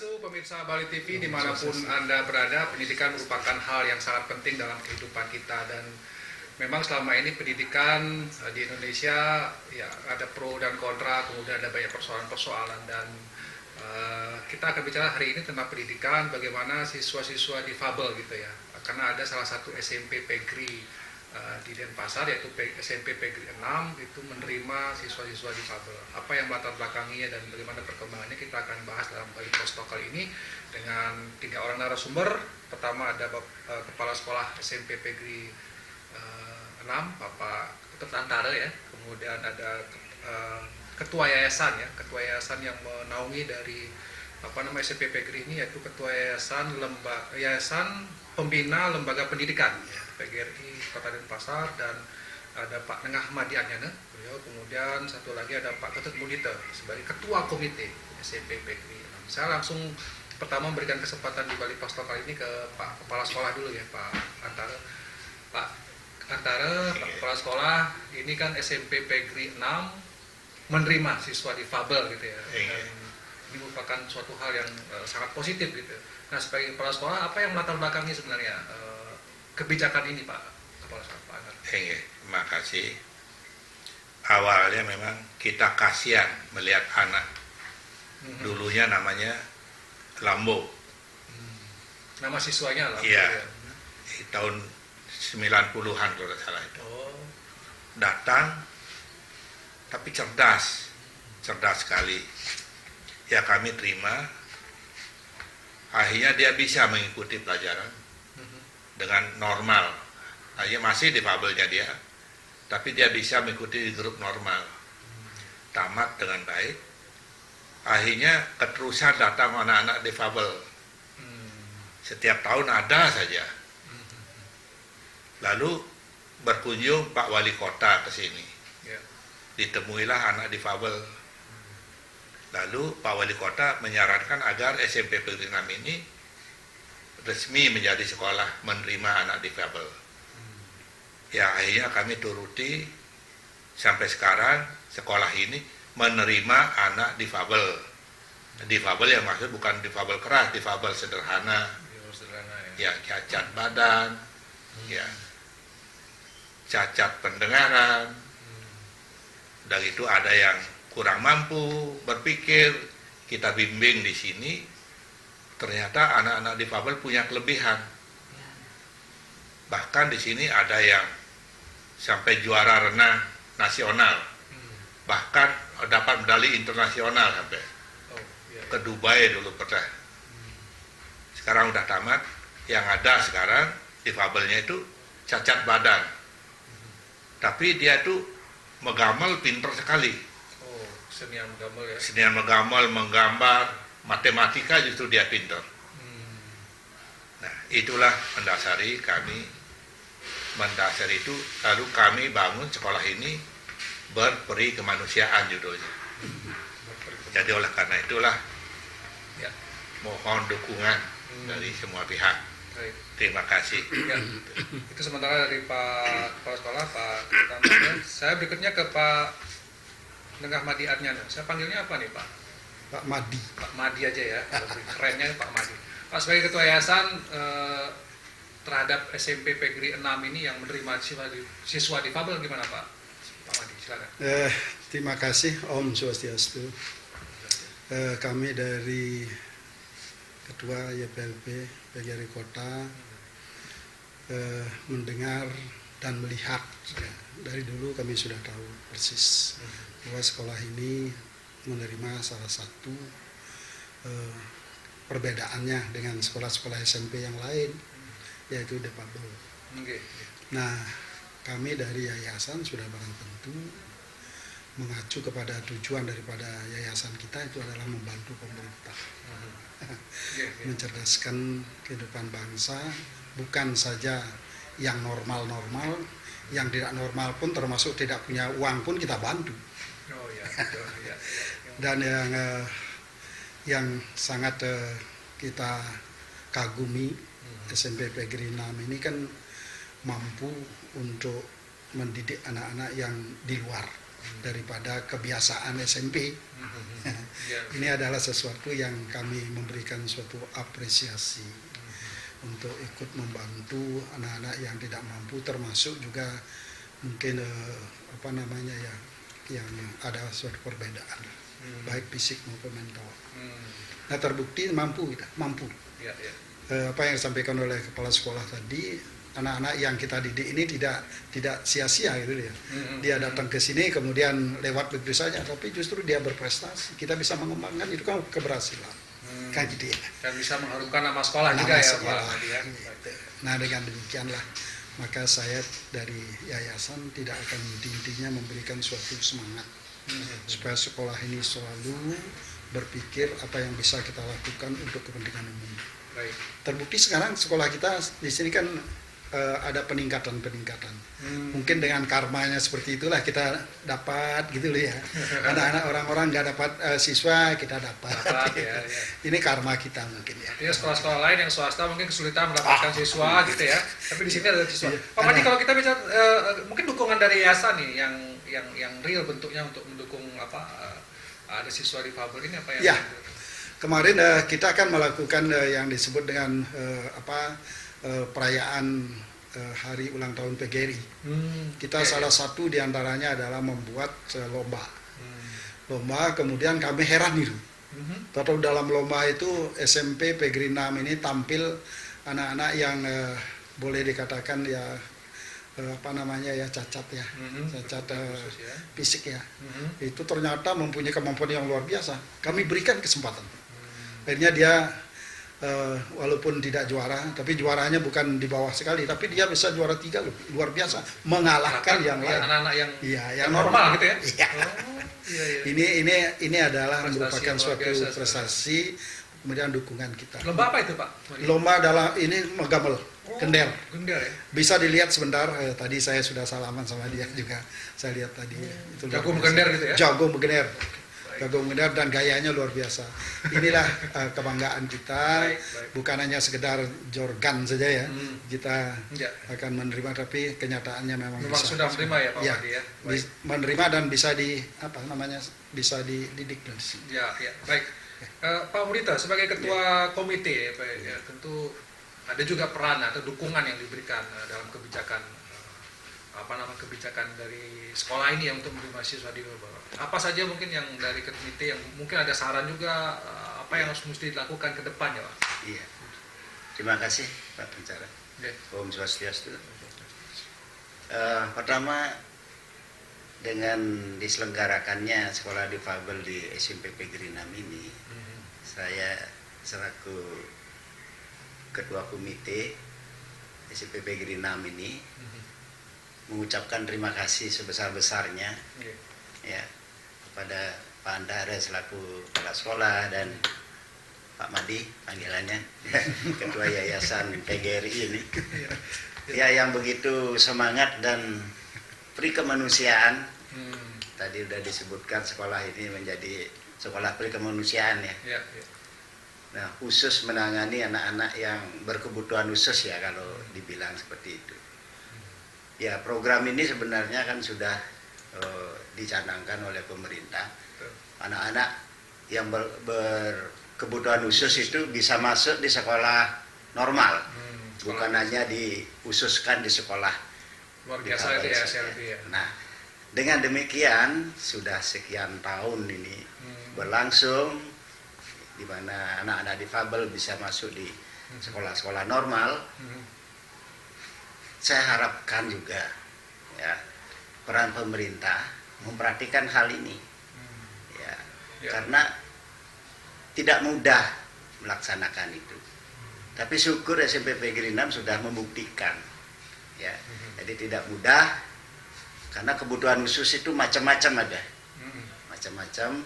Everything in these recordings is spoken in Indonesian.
Swastiastu, pemirsa Bali TV dimanapun Anda berada, pendidikan merupakan hal yang sangat penting dalam kehidupan kita, dan memang selama ini pendidikan di Indonesia ya ada pro dan kontra, kemudian ada banyak persoalan-persoalan, dan kita akan bicara hari ini tentang pendidikan, bagaimana siswa-siswa difabel gitu ya, karena ada salah satu SMP Pegri di Denpasar, yaitu SMP Pegri 6 itu menerima siswa-siswa difabel. Apa yang melatar belakanginya dan bagaimana perkembangannya kita akan bahas dalam Bali Post Talk kali ini dengan 3 orang narasumber. Pertama ada Kepala Sekolah SMP Pegri 6, Bapak Antara ya. Kemudian ada Ketua Yayasan ya, Ketua Yayasan yang menaungi dari SMP Pegri ini, yaitu Ketua Yayasan Pembina Lembaga Pendidikan ya, PGRI Kota Denpasar, dan ada Pak Nengah Madi Anyana beliau, kemudian satu lagi ada Pak Ketut Munite sebagai Ketua Komite SMP Pegri. Saya langsung pertama memberikan kesempatan di Bali Post Talk kali ini ke Pak Kepala Sekolah dulu ya, Pak Antara. Pak Antara, Pak Kepala Sekolah, ini kan SMP Pegri 6 menerima siswa difabel gitu ya. Dan ini merupakan suatu hal yang sangat positif gitu. Nah, sebagai kepala sekolah, apa yang melatar belakangi sebenarnya kebijakan ini, Pak Kepala Sekolah, Pak Anar? Terima kasih. Awalnya memang kita kasihan melihat anak. Dulunya namanya Lambo. Nama siswanya Lambo. Iya. Ya. Di tahun 90-an kalau tidak salah itu. Oh. Datang, tapi cerdas sekali. Ya kami terima. Akhirnya dia bisa mengikuti pelajaran dengan normal. Akhirnya masih difabelnya dia, tapi dia bisa mengikuti di grup normal. Tamat dengan baik. Akhirnya keterusan datang anak-anak difabel. Setiap tahun ada saja. Lalu berkunjung Pak Wali Kota ke sini. Ditemuilah anak difabel. Lalu Pak Wali Kota menyarankan agar SMP Pegri 6 ini resmi menjadi sekolah menerima anak difabel. Ya akhirnya kami turuti, sampai sekarang sekolah ini menerima anak difabel. Difabel yang maksud bukan difabel keras, difabel sederhana. Ya cacat badan, ya cacat pendengaran. Dan itu ada yang kurang mampu berpikir, kita bimbing di sini. Ternyata anak-anak difabel punya kelebihan. Bahkan di sini ada yang sampai juara renang nasional, bahkan dapat medali internasional sampai ke Dubai dulu pernah. Sekarang udah tamat. Yang ada sekarang difabelnya itu cacat badan, tapi dia tuh menggambar pintar sekali. Senian menggambar ya? Senian menggambar, menggambar, matematika justru dia pintar. Nah, itulah mendasari kami, itu, lalu kami bangun sekolah ini berperi kemanusiaan judulnya. Jadi oleh karena itulah, ya, mohon dukungan dari semua pihak. Baik. Terima kasih. Ya, itu sementara dari Pak Kepala Sekolah, Pak Ketua. Saya berikutnya ke Pak Nengah Madi Anyana. Saya panggilnya apa nih, Pak? Pak Madi. Pak Madi aja ya. Kerennya Pak Madi. Pak, sebagai Ketua Yayasan terhadap SMP Pegri 6 ini yang menerima siswa difabel, gimana Pak? Pak Madi, silakan. Terima kasih, Om Swastiastu. Kami dari Ketua YPLP PGRI Kota mendengar dan melihat, ya, dari dulu kami sudah tahu persis bahwa sekolah ini menerima salah satu perbedaannya dengan sekolah-sekolah SMP yang lain, yaitu difabel. Nah, kami dari yayasan sudah barang tentu mengacu kepada tujuan daripada yayasan kita itu adalah membantu pemerintah mencerdaskan kehidupan bangsa, bukan saja yang normal-normal, yang tidak normal pun termasuk tidak punya uang pun kita bantu. Dan yang sangat kita kagumi, SMP Pegri 6 ini kan mampu untuk mendidik anak-anak yang di luar daripada kebiasaan SMP. Ini adalah sesuatu yang kami memberikan suatu apresiasi untuk ikut membantu anak-anak yang tidak mampu, termasuk juga mungkin yang ada suatu perbedaan baik fisik maupun mental. Nah, terbukti mampu. Apa yang disampaikan oleh kepala sekolah tadi, anak-anak yang kita didik ini tidak sia-sia gitu ya. Dia datang ke sini kemudian lewat begitu saja, tapi justru dia berprestasi. Kita bisa mengembangkan, itu kan keberhasilan. Kan gitu ya. Dan bisa mengharumkan nama sekolah juga ya Pak Madi ya. Nah, dengan demikianlah maka saya dari yayasan tidak akan henti-hentinya memberikan suatu semangat supaya sekolah ini selalu berpikir apa yang bisa kita lakukan untuk kepentingan umum. Baik. Terbukti sekarang sekolah kita di sini kan ada peningkatan. Mungkin dengan karmanya seperti itulah kita dapat gitu loh ya. Anak-anak orang-orang nggak dapat siswa, kita dapat. Ya. Ini karma kita mungkin ya. Artinya sekolah-sekolah lain yang swasta mungkin kesulitan mendapatkan siswa gitu ya. Tapi di sini ada siswa. Pak Madi, kalau kita bicara mungkin dukungan dari yayasan nih yang real bentuknya untuk mendukung ada siswa difabel ini apa yang? Ya. Kemarin kita akan melakukan yang disebut dengan perayaan hari ulang tahun PGRI. Kita salah satu diantaranya adalah membuat lomba. Lomba, kemudian kami heran itu. Tahu dalam lomba itu SMP PGRI 6 ini tampil anak-anak yang boleh dikatakan ya cacat ya, cacat fisik ya. Itu ternyata mempunyai kemampuan yang luar biasa. Kami berikan kesempatan. Akhirnya dia walaupun tidak juara, tapi juaranya bukan di bawah sekali, tapi dia bisa juara 3 loh, luar biasa, mengalahkan yang lain. Anak-anak yang normal gitu ya. Iya. Ini adalah prestasi merupakan suatu biasa, prestasi, kemudian dukungan kita. Lomba apa itu Pak? Lomba adalah ini gamel, gender. Gender ya. Bisa dilihat sebentar. Tadi saya sudah salaman sama dia juga. Saya lihat tadi. Itu jago menggender gitu ya. Jago menggender. Dan gayanya luar biasa. Inilah kebanggaan kita. Baik. Bukan hanya sekedar jorgan saja ya. Kita akan menerima, tapi kenyataannya memang bisa. Sudah menerima ya Pak Madi ya. Menerima dan bisa bisa dididik. Ya. Baik. Pak Murita sebagai ketua komite ya, tentu ada juga peran atau dukungan yang diberikan dalam kebijakan kebijakan dari sekolah ini yang untuk menerima siswa di bawah. Apa saja mungkin yang dari komite yang mungkin ada saran juga apa yang harus mesti dilakukan ke depan ya Pak? Iya. Terima kasih Pak Pencara. Om Swastiastu. Pertama, dengan diselenggarakannya sekolah difabel di SMP PGRI 6 ini, saya selaku ketua komite SMP PGRI 6 ini mengucapkan terima kasih sebesar-besarnya ya kepada Pak Andara selaku kepala sekolah dan Pak Madi panggilannya ketua yayasan PGRI ini ya yang begitu semangat dan pri kemanusiaan. Tadi sudah disebutkan sekolah ini menjadi sekolah pri kemanusiaan ya. Nah, khusus menangani anak-anak yang berkebutuhan khusus ya kalau dibilang seperti itu. Ya, program ini sebenarnya kan sudah dicanangkan oleh pemerintah. Anak-anak yang berkebutuhan khusus itu bisa masuk di sekolah normal, bukan hanya dikhususkan di sekolah luar biasa itu ya SLB ya. Nah, dengan demikian sudah sekian tahun ini berlangsung di mana anak-anak difabel bisa masuk di sekolah-sekolah normal. Saya harapkan juga ya peran pemerintah memperhatikan hal ini ya. Karena tidak mudah melaksanakan itu, tapi syukur SMP PGRI 6 sudah membuktikan ya. Jadi tidak mudah karena kebutuhan khusus itu macam-macam ada, macam-macam,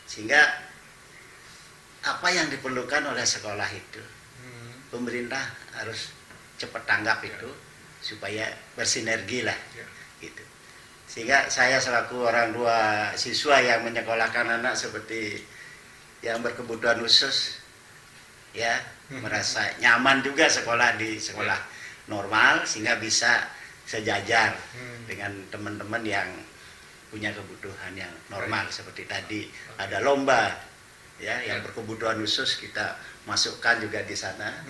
sehingga apa yang diperlukan oleh sekolah itu pemerintah harus cepat tanggap itu supaya bersinergi lah gitu. Sehingga saya selaku orang tua siswa yang menyekolahkan anak seperti yang berkebutuhan khusus ya merasa nyaman juga sekolah di sekolah normal, sehingga bisa sejajar dengan teman-teman yang punya kebutuhan yang normal seperti tadi ada lomba ya yang berkebutuhan khusus kita masukkan juga di sana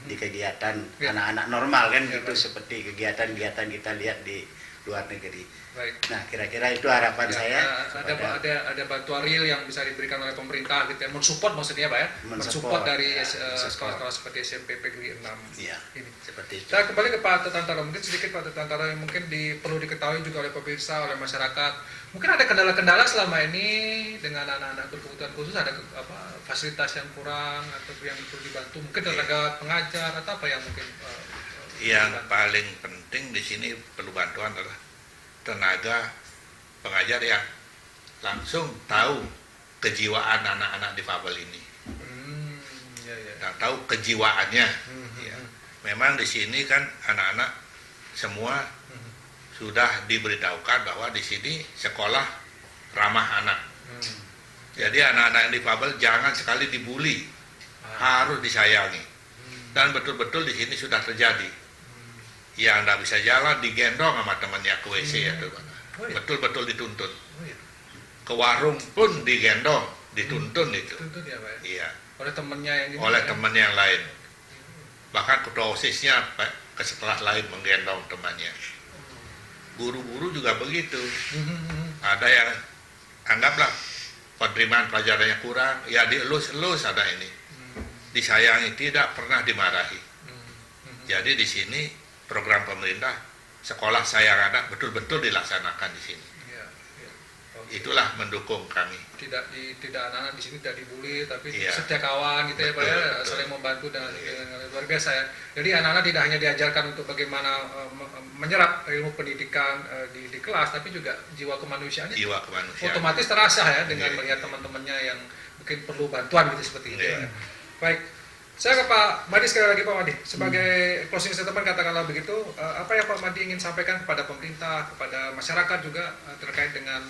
di kegiatan anak-anak normal kan gitu seperti kegiatan-kegiatan kita lihat di luar negeri. Baik. Nah kira-kira itu harapan saya. Ada bantuan real yang bisa diberikan oleh pemerintah gitu ya, mensupport maksudnya Pak ya, mensupport dari sekolah-sekolah seperti SMP Negeri 6 ya, ini. Seperti itu. Saya kembali ke Pak Tetantara, mungkin sedikit Pak Tetantara yang mungkin perlu diketahui juga oleh pemirsa, oleh masyarakat. Mungkin ada kendala-kendala selama ini dengan anak-anak berkebutuhan khusus, ada fasilitas yang kurang atau yang perlu dibantu, mungkin tenaga pengajar atau apa yang mungkin yang paling penting di sini perlu bantuan adalah tenaga pengajar yang langsung tahu kejiwaan anak-anak difabel ini, dan tahu kejiwaannya. Ya. Memang di sini kan anak-anak semua sudah diberitahukan bahwa di sini sekolah ramah anak. Jadi anak-anak yang difabel jangan sekali dibully, harus disayangi. Dan betul-betul di sini sudah terjadi. Yang tidak bisa jalan digendong sama temannya ke WC ya tuh, betul-betul dituntun. Ke warung pun digendong, dituntun itu. Tuntun ya Pak ya? Iya. Oleh temannya yang ini. Oleh temannya yang lain. Bahkan ketua OSIS-nya ke sekolah lain menggendong temannya. Guru-guru juga begitu. Ada yang anggaplah penerimaan pelajarannya kurang, ya dielus-elus ada ini. Disayangi, tidak pernah dimarahi. Jadi di sini program pemerintah sekolah sayang anak betul-betul dilaksanakan di sini. Okay. Itulah mendukung kami. Tidak anak-anak di sini tidak dibully, tapi Iya. setia kawan gitu ya Pak ya, saling membantu dengan luar biasa ya. Jadi anak-anak tidak hanya diajarkan untuk bagaimana menyerap ilmu pendidikan di kelas, tapi juga jiwa kemanusiaannya. Jiwa kemanusiaan. Otomatis terasa ya dengan melihat teman-temannya yang mungkin perlu bantuan gitu seperti itu. Ya. Baik. Saya ke Pak Madi sekali lagi Pak Madi, sebagai closing statement katakanlah begitu, apa yang Pak Madi ingin sampaikan kepada pemerintah, kepada masyarakat juga terkait dengan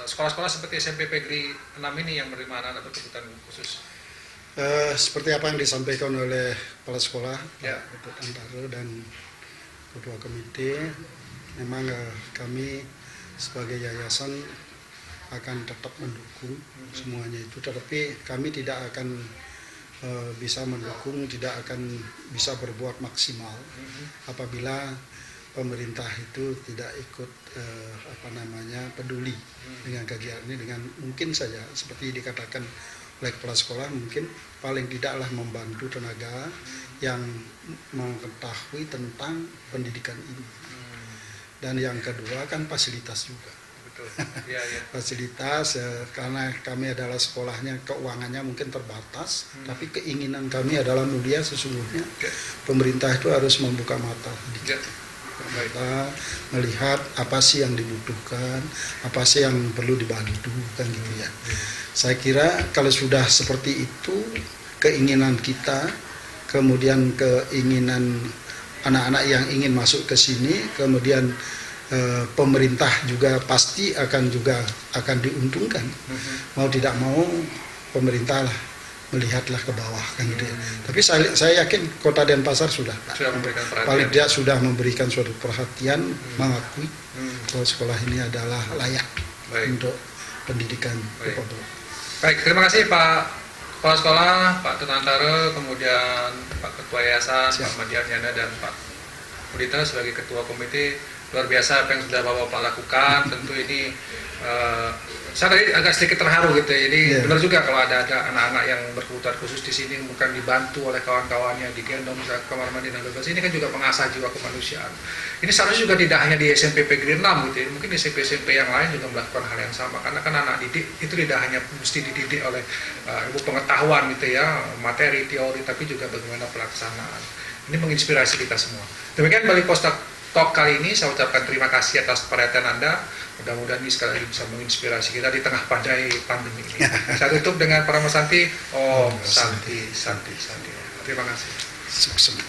sekolah-sekolah seperti SMP Negeri 6 ini yang menerima anak-anak berkebutuhan khusus? Seperti apa yang disampaikan oleh kepala sekolah, Ya. Pak Tetantara dan ketua komite, memang kami sebagai yayasan akan tetap mendukung semuanya itu, tetapi kami tidak akan bisa mendukung, tidak akan bisa berbuat maksimal apabila pemerintah itu tidak ikut peduli dengan kegiatan ini. Dengan mungkin saja seperti dikatakan oleh kepala sekolah, mungkin paling tidaklah membantu tenaga yang mengetahui tentang pendidikan ini. Dan yang kedua kan fasilitas juga. Ya, ya. Fasilitas karena kami adalah sekolahnya keuangannya mungkin terbatas, tapi keinginan kami adalah mulia sesungguhnya. Pemerintah itu harus membuka mata kita, melihat apa sih yang dibutuhkan, apa sih yang perlu dibantu kan gitu ya. Saya kira kalau sudah seperti itu keinginan kita, kemudian keinginan anak-anak yang ingin masuk ke sini, kemudian pemerintah juga pasti akan diuntungkan. Mau tidak mau pemerintah lah melihatlah ke bawah kan gitu ya. Tapi saya yakin Kota Denpasar sudah memberikan perhatian. paling tidak sudah memberikan suatu perhatian, mengakui bahwa sekolah ini adalah layak untuk pendidikan. Baik, terima kasih Pak Kepala Sekolah, Pak Tetantara, kemudian Pak Ketua Yayasan, Pak Madianyana dan Pak Mudita sebagai Ketua Komite. Luar biasa apa yang sudah Bapak lakukan. Tentu ini saya tadi agak sedikit terharu gitu ya. Jadi benar juga kalau ada anak-anak yang berkebutuhan khusus di sini bukan dibantu oleh kawan-kawannya, digendong misalnya ke kamar mandi dan bebas. Ini kan juga mengasah jiwa kemanusiaan. Ini seharusnya juga tidak hanya di SMP Negeri 6 gitu ya. Mungkin di SMP-SMP yang lain juga melakukan hal yang sama. Karena kan anak didik itu tidak hanya mesti dididik oleh ilmu pengetahuan gitu ya, materi, teori, tapi juga bagaimana pelaksanaan. Ini menginspirasi kita semua. Demikian Bali Postak Talk kali ini, saya ucapkan terima kasih atas perhatian Anda. Mudah-mudahan ini sekali lagi bisa menginspirasi kita di tengah badai pandemi ini. Saya tutup dengan Parama Santi. Om Santi, Santi, Santi. Terima kasih. Sukses.